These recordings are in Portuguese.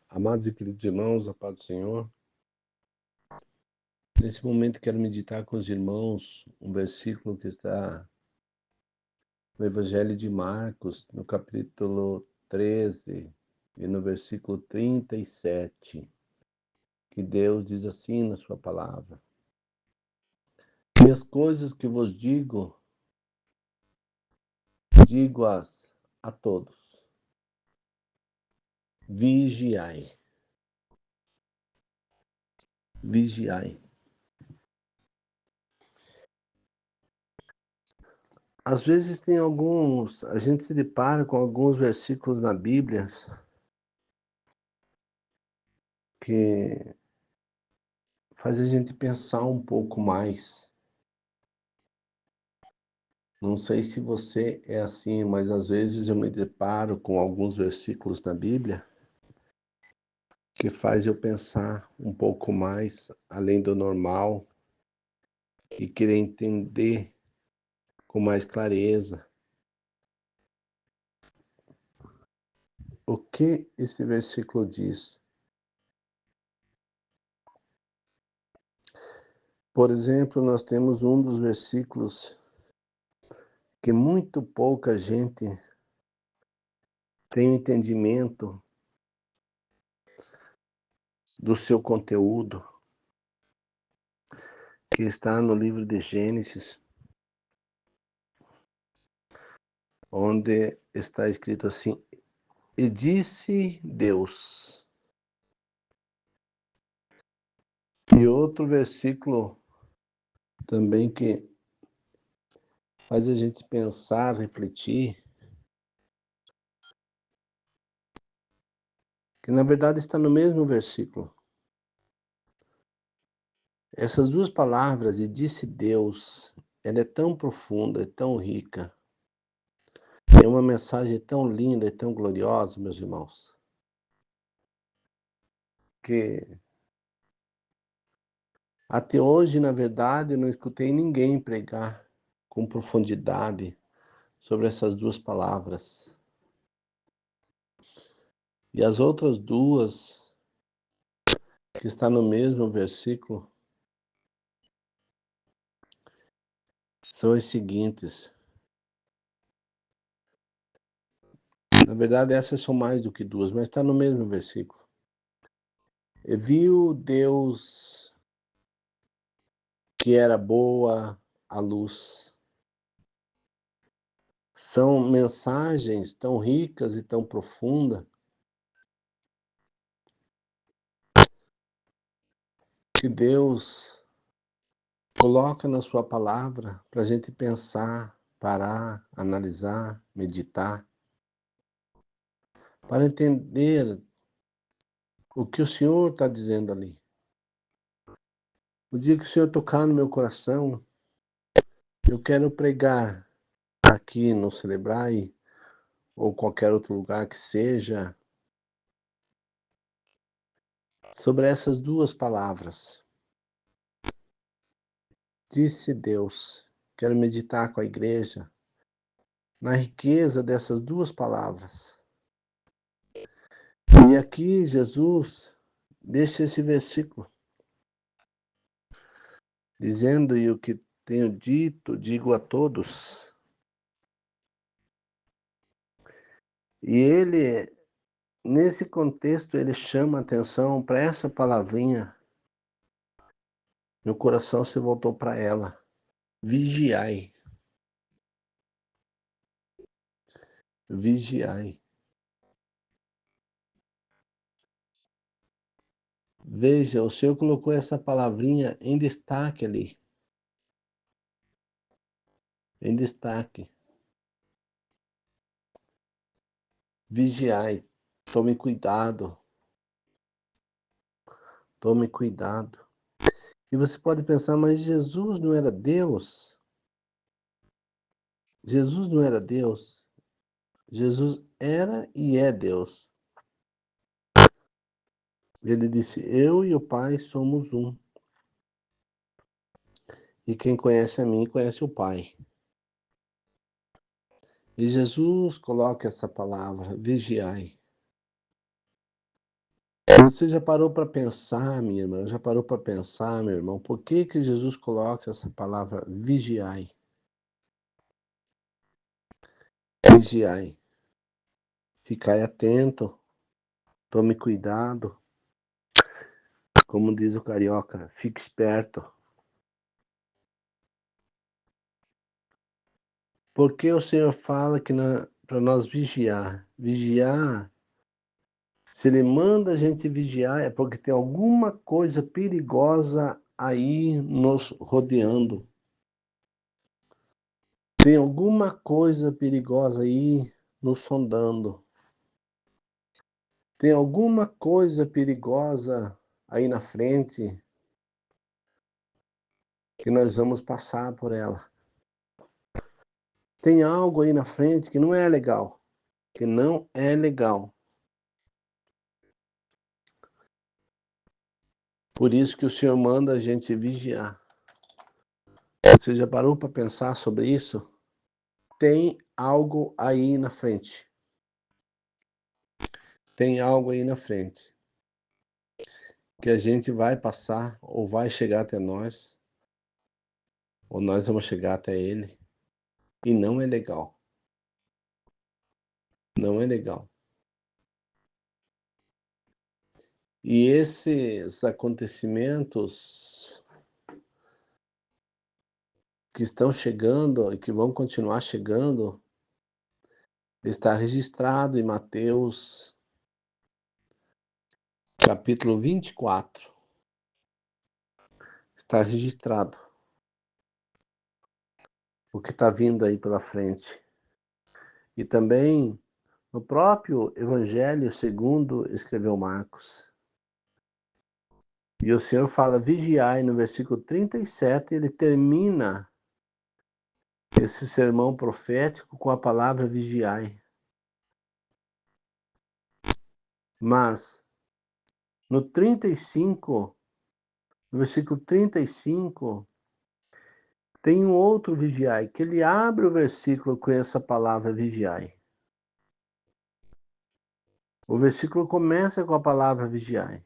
Amados e queridos irmãos, a paz do Senhor. Nesse momento quero meditar com os irmãos um versículo que está no Evangelho de Marcos, no capítulo 13 e no versículo 37, que Deus diz assim na sua palavra: E as coisas que vos digo-as a todos, vigiai, vigiai. Às vezes a gente se depara com alguns versículos na Bíblia que faz a gente pensar um pouco mais. Não sei se você é assim, mas às vezes eu me deparo com alguns versículos na Bíblia que faz eu pensar um pouco mais além do normal e querer entender com mais clareza o que esse versículo diz. Por exemplo, nós temos um dos versículos que muito pouca gente tem entendimento do seu conteúdo, que está no livro de Gênesis, onde está escrito assim: E disse Deus. E outro versículo também que faz a gente pensar, refletir, que na verdade está no mesmo versículo. Essas duas palavras, e disse Deus, ela é tão profunda, é tão rica, é uma mensagem tão linda e tão gloriosa, meus irmãos, que até hoje, na verdade, eu não escutei ninguém pregar com profundidade sobre essas duas palavras. E as outras duas, que está no mesmo versículo, são as seguintes. Na verdade, essas são mais do que duas, mas está no mesmo versículo. E viu Deus que era boa a luz. São mensagens tão ricas e tão profundas que Deus coloca na sua palavra para a gente pensar, parar, analisar, meditar, para entender o que o Senhor está dizendo ali. O dia que o Senhor tocar no meu coração, eu quero pregar aqui no Celebrai ou qualquer outro lugar que seja, sobre essas duas palavras. Disse Deus. Quero meditar com a igreja na riqueza dessas duas palavras. E aqui Jesus deixa esse versículo, dizendo: E o que tenho dito, digo a todos. E ele, nesse contexto, ele chama a atenção para essa palavrinha. Meu coração se voltou para ela. Vigiai. Vigiai. Veja, o Senhor colocou essa palavrinha em destaque ali. Em destaque. Vigiai. Tome cuidado. Tome cuidado. E você pode pensar, mas Jesus não era Deus? Jesus não era Deus? Jesus era e é Deus. Ele disse: Eu e o Pai somos um. E quem conhece a mim, conhece o Pai. E Jesus coloca essa palavra, vigiai. Você já parou para pensar, minha irmã, já parou para pensar, meu irmão, por que que Jesus coloca essa palavra vigiai? Vigiai. Ficai atento, tome cuidado. Como diz o carioca, fique esperto. Porque o Senhor fala que para nós vigiar. Vigiar, se Ele manda a gente vigiar, é porque tem alguma coisa perigosa aí nos rodeando. Tem alguma coisa perigosa aí nos sondando. Tem alguma coisa perigosa aí na frente que nós vamos passar por ela. Tem algo aí na frente que não é legal, que não é legal. Por isso que o Senhor manda a gente vigiar. Você já parou para pensar sobre isso? Tem algo aí na frente. Tem algo aí na frente que a gente vai passar ou vai chegar até nós, ou nós vamos chegar até ele, e não é legal. Não é legal. E esses acontecimentos que estão chegando e que vão continuar chegando, está registrado em Mateus capítulo 24. Está registrado o que está vindo aí pela frente. E também no próprio Evangelho segundo escreveu Marcos. E o Senhor fala, vigiai, no versículo 37, ele termina esse sermão profético com a palavra vigiai. Mas, no 35, no versículo 35, tem um outro vigiai, que ele abre o versículo com essa palavra vigiai. O versículo começa com a palavra vigiai.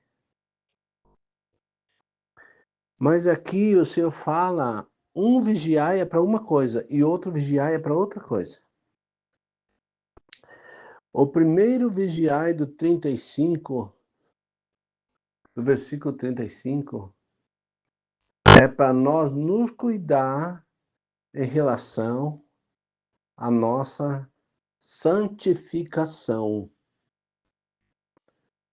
Mas aqui o Senhor fala, um vigiai é para uma coisa e outro vigiai é para outra coisa. O primeiro vigiai do 35, do versículo 35, é para nós nos cuidar em relação à nossa santificação.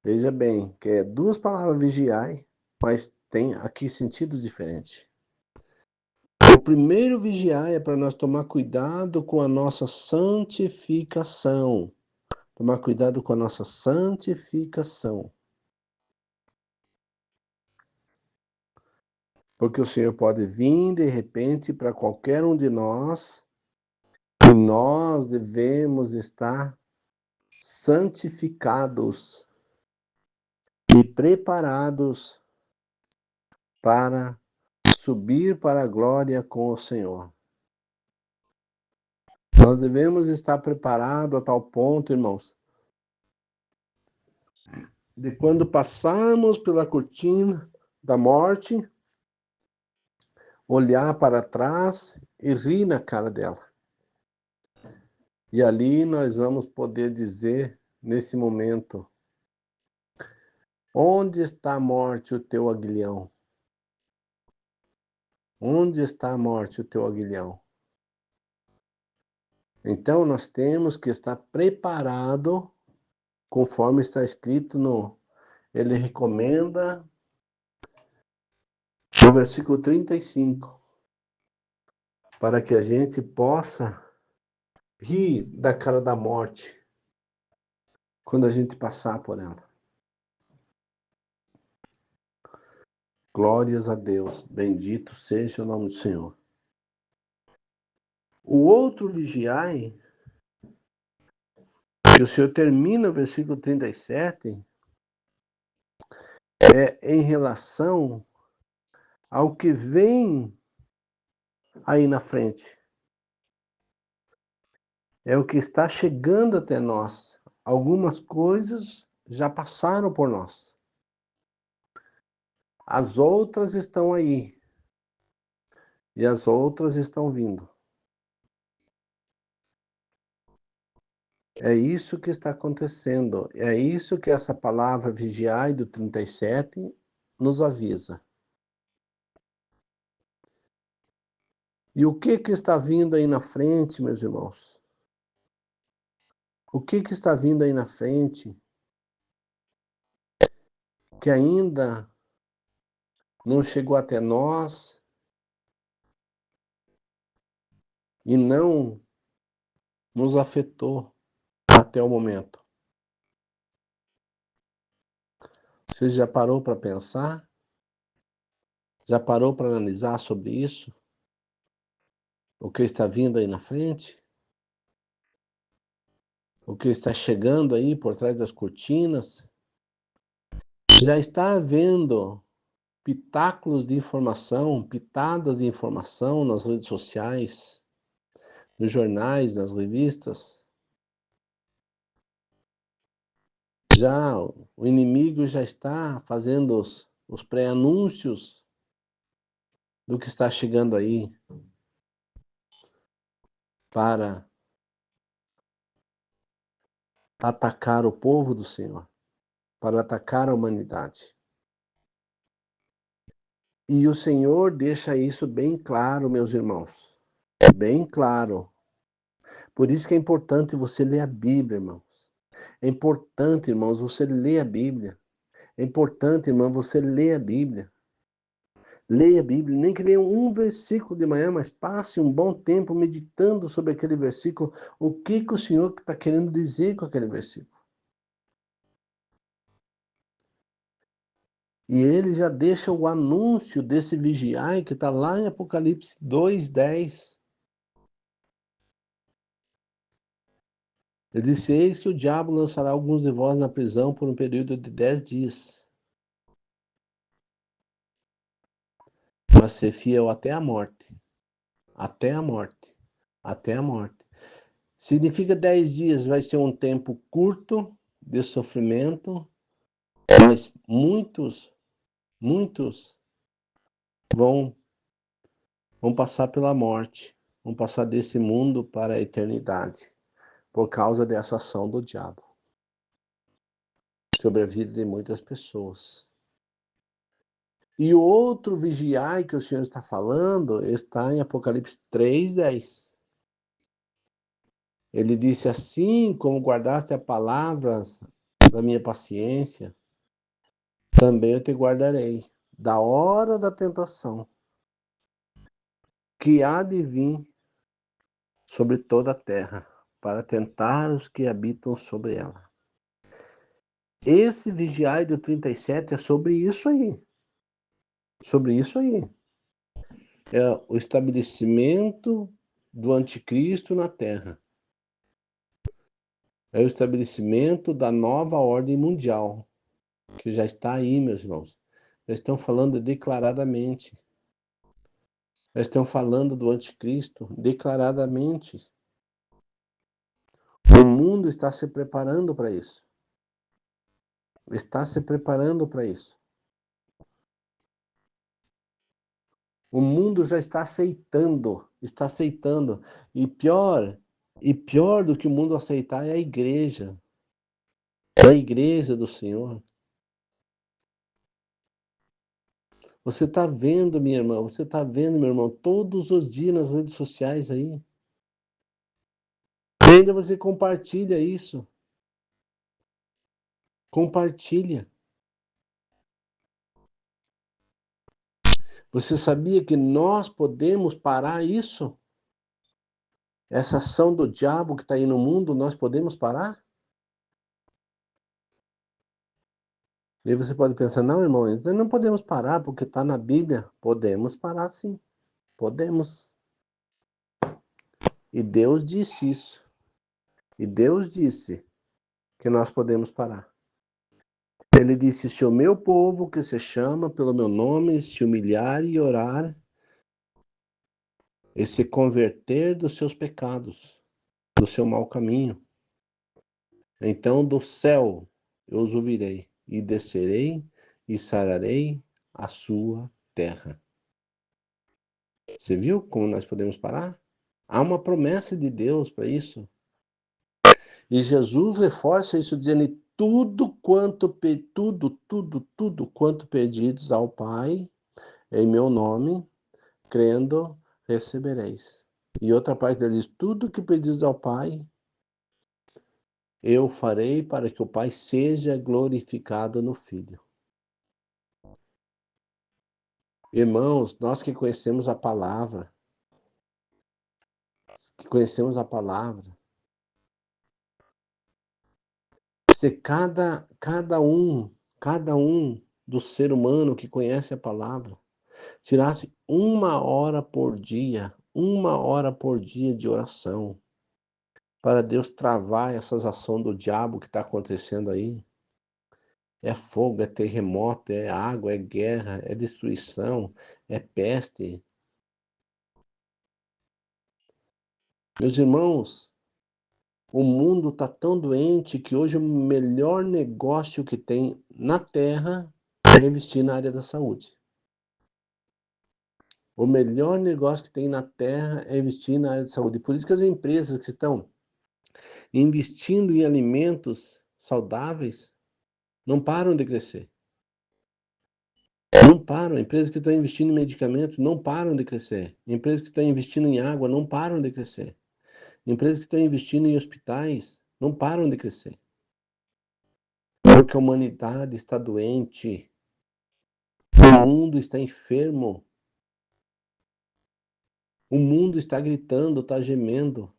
Veja bem, que é duas palavras vigiai, mas tem aqui sentidos diferentes. O primeiro vigiar é para nós tomar cuidado com a nossa santificação. Tomar cuidado com a nossa santificação. Porque o Senhor pode vir de repente para qualquer um de nós e nós devemos estar santificados e preparados para subir para a glória com o Senhor. Nós devemos estar preparados a tal ponto, irmãos, de quando passarmos pela cortina da morte, olhar para trás e rir na cara dela. E ali nós vamos poder dizer, nesse momento, onde está a morte, o teu aguilhão? Onde está a morte, o teu aguilhão? Então nós temos que estar preparado, conforme está escrito ele recomenda no versículo 35, para que a gente possa rir da cara da morte quando a gente passar por ela. Glórias a Deus, bendito seja o nome do Senhor. O outro vigiai, que o Senhor termina o versículo 37, é em relação ao que vem aí na frente. É o que está chegando até nós. Algumas coisas já passaram por nós. As outras estão aí. E as outras estão vindo. É isso que está acontecendo. É isso que essa palavra vigiai do 37 nos avisa. E o que está vindo aí na frente, meus irmãos? O que está vindo aí na frente que ainda não chegou até nós e não nos afetou até o momento? Você já parou para pensar? Já parou para analisar sobre isso? O que está vindo aí na frente? O que está chegando aí por trás das cortinas? Já está havendo pitáculos de informação, pitadas de informação nas redes sociais, nos jornais, nas revistas. Já o inimigo já está fazendo os pré-anúncios do que está chegando aí para atacar o povo do Senhor, para atacar a humanidade. E o Senhor deixa isso bem claro, meus irmãos. Bem claro. Por isso que é importante você ler a Bíblia, irmãos. É importante, irmãos, você ler a Bíblia. É importante, irmão, você ler a Bíblia. Leia a Bíblia, nem que leia um versículo de manhã, mas passe um bom tempo meditando sobre aquele versículo. O que o Senhor está querendo dizer com aquele versículo? E ele já deixa o anúncio desse vigiai que está lá em Apocalipse 2:10. Ele disse: eis que o diabo lançará alguns de vós na prisão por um período de 10 dias. Mas ser fiel até a morte. Até a morte. Até a morte. Significa 10 dias vai ser um tempo curto de sofrimento, mas muitos vão, vão passar pela morte, vão passar desse mundo para a eternidade, por causa dessa ação do diabo sobre a vida de muitas pessoas. E o outro vigiai que o Senhor está falando está em Apocalipse 3:10. Ele disse: assim como guardaste as palavras da minha paciência, também eu te guardarei da hora da tentação que há de vir sobre toda a terra, para tentar os que habitam sobre ela. Esse vigiai do 37 é sobre isso aí. Sobre isso aí. É o estabelecimento do anticristo na terra. É o estabelecimento da nova ordem mundial, que já está aí, meus irmãos. Já estão falando declaradamente. Já estão falando do anticristo declaradamente. O mundo está se preparando para isso. Está se preparando para isso. O mundo já está aceitando, está aceitando. E pior do que o mundo aceitar é a igreja do Senhor. Você está vendo, minha irmã, você está vendo, meu irmão, todos os dias nas redes sociais aí. E ainda você compartilha isso. Compartilha. Você sabia que nós podemos parar isso? Essa ação do diabo que está aí no mundo, nós podemos parar? E aí você pode pensar, não, irmão, nós não podemos parar porque está na Bíblia. Podemos parar sim, podemos. E Deus disse isso. E Deus disse que nós podemos parar. Ele disse, se o meu povo que se chama pelo meu nome se humilhar e orar e se converter dos seus pecados, do seu mau caminho, então do céu eu os ouvirei e descerei e sararei a sua terra. Você viu como nós podemos parar? Há uma promessa de Deus para isso. E Jesus reforça isso dizendo: tudo quanto pedides ao Pai em meu nome, crendo, recebereis. E outra parte ele diz: tudo que pedis ao Pai, eu farei para que o Pai seja glorificado no Filho. Irmãos, nós que conhecemos a palavra, se cada um do ser humano que conhece a palavra, tirasse 1 hora por dia de oração, para Deus travar essas ações do diabo que está acontecendo aí. É fogo, é terremoto, é água, é guerra, é destruição, é peste. Meus irmãos, o mundo está tão doente que hoje o melhor negócio que tem na Terra é investir na área da saúde. O melhor negócio que tem na Terra é investir na área de saúde. Por isso que as empresas que estão investindo em alimentos saudáveis não param de crescer. Não param. Empresas que estão investindo em medicamentos não param de crescer. Empresas que estão investindo em água não param de crescer. Empresas que estão investindo em hospitais não param de crescer. Porque a humanidade está doente. O mundo está enfermo. O mundo está gritando, está gemendo.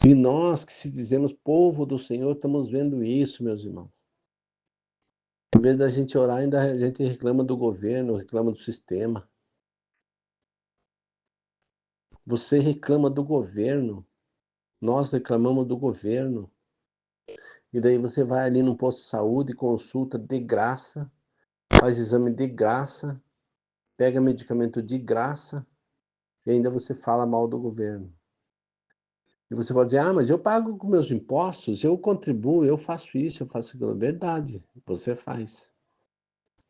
E nós que se dizemos povo do Senhor, estamos vendo isso, meus irmãos. Em vez da gente orar, ainda a gente reclama do governo, reclama do sistema. Você reclama do governo, nós reclamamos do governo. E daí você vai ali no posto de saúde, consulta de graça, faz exame de graça, pega medicamento de graça, e ainda você fala mal do governo. E você pode dizer: ah, mas eu pago com meus impostos, eu contribuo, eu faço isso, eu faço aquilo. Verdade, você faz.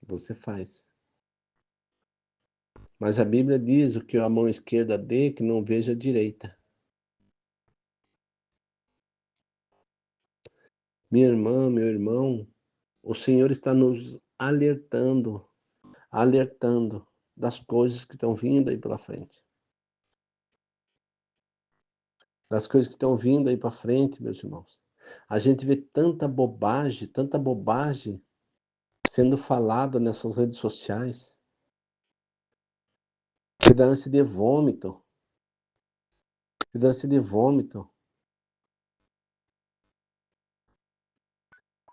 Você faz. Mas a Bíblia diz: o que a mão esquerda dê, que não veja a direita. Minha irmã, meu irmão, o Senhor está nos alertando das coisas que estão vindo aí pela frente. Das coisas que estão vindo aí para frente, meus irmãos. A gente vê tanta bobagem sendo falada nessas redes sociais. Que dá ânsia de vômito. Que dá ânsia de vômito.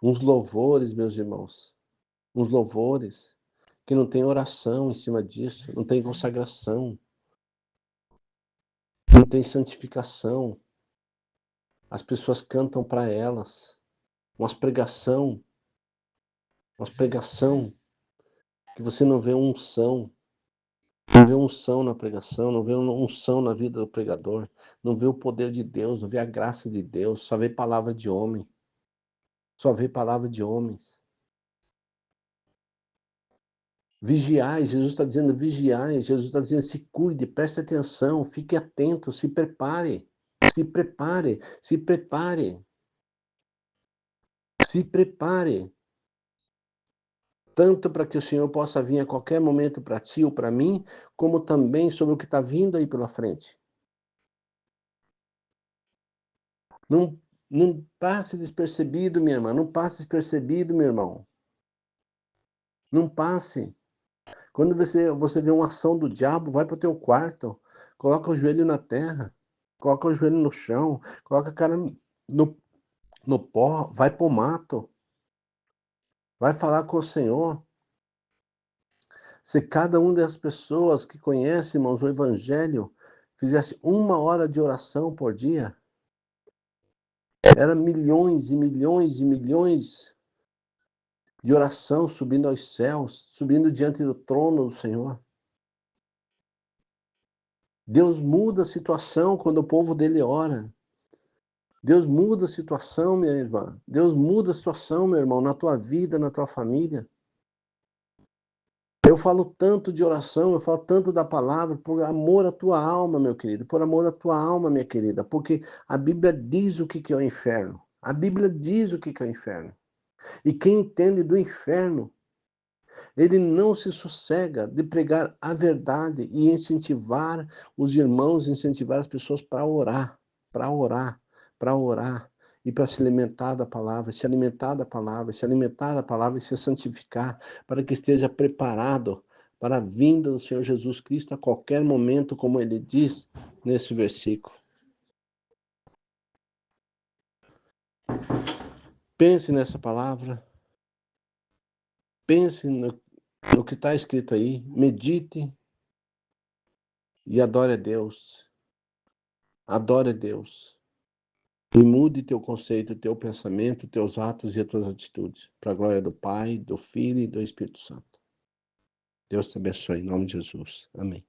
Uns louvores, meus irmãos. Uns louvores que não tem oração em cima disso, não tem consagração, não tem santificação. As pessoas cantam para elas. Umas pregação que você não vê unção. Não vê unção na pregação, não vê unção na vida do pregador, não vê o poder de Deus, não vê a graça de Deus, só vê palavra de homem. Só vê palavra de homens. Vigiai, Jesus está dizendo vigiai, Jesus está dizendo se cuide, preste atenção, fique atento, se prepare, se prepare, se prepare, se prepare. Tanto para que o Senhor possa vir a qualquer momento para ti ou para mim, como também sobre o que está vindo aí pela frente. Não, não passe despercebido, minha irmã, não passe despercebido, meu irmão. Não passe. Quando você vê uma ação do diabo, vai para o teu quarto, coloca o joelho na terra, coloca o joelho no chão, coloca a cara no pó, vai para o mato, vai falar com o Senhor. Se cada uma das pessoas que conhece, irmãos, o Evangelho, fizesse 1 hora de oração por dia, era milhões e milhões e milhões de oração subindo aos céus, subindo diante do trono do Senhor. Deus muda a situação quando o povo dele ora. Deus muda a situação, minha irmã. Deus muda a situação, meu irmão, na tua vida, na tua família. Eu falo tanto de oração, eu falo tanto da palavra por amor à tua alma, meu querido, por amor à tua alma, minha querida, porque a Bíblia diz o que é o inferno. A Bíblia diz o que é o inferno. E quem entende do inferno, ele não se sossega de pregar a verdade e incentivar os irmãos, incentivar as pessoas para orar, para orar, para orar e para se alimentar da palavra, se alimentar da palavra, se alimentar da palavra e se santificar, para que esteja preparado para a vinda do Senhor Jesus Cristo a qualquer momento, como ele diz nesse versículo. Pense nessa palavra, pense no que está escrito aí, medite e adore a Deus. Adore a Deus. E mude teu conceito, teu pensamento, teus atos e as tuas atitudes. Para a glória do Pai, do Filho e do Espírito Santo. Deus te abençoe em nome de Jesus. Amém.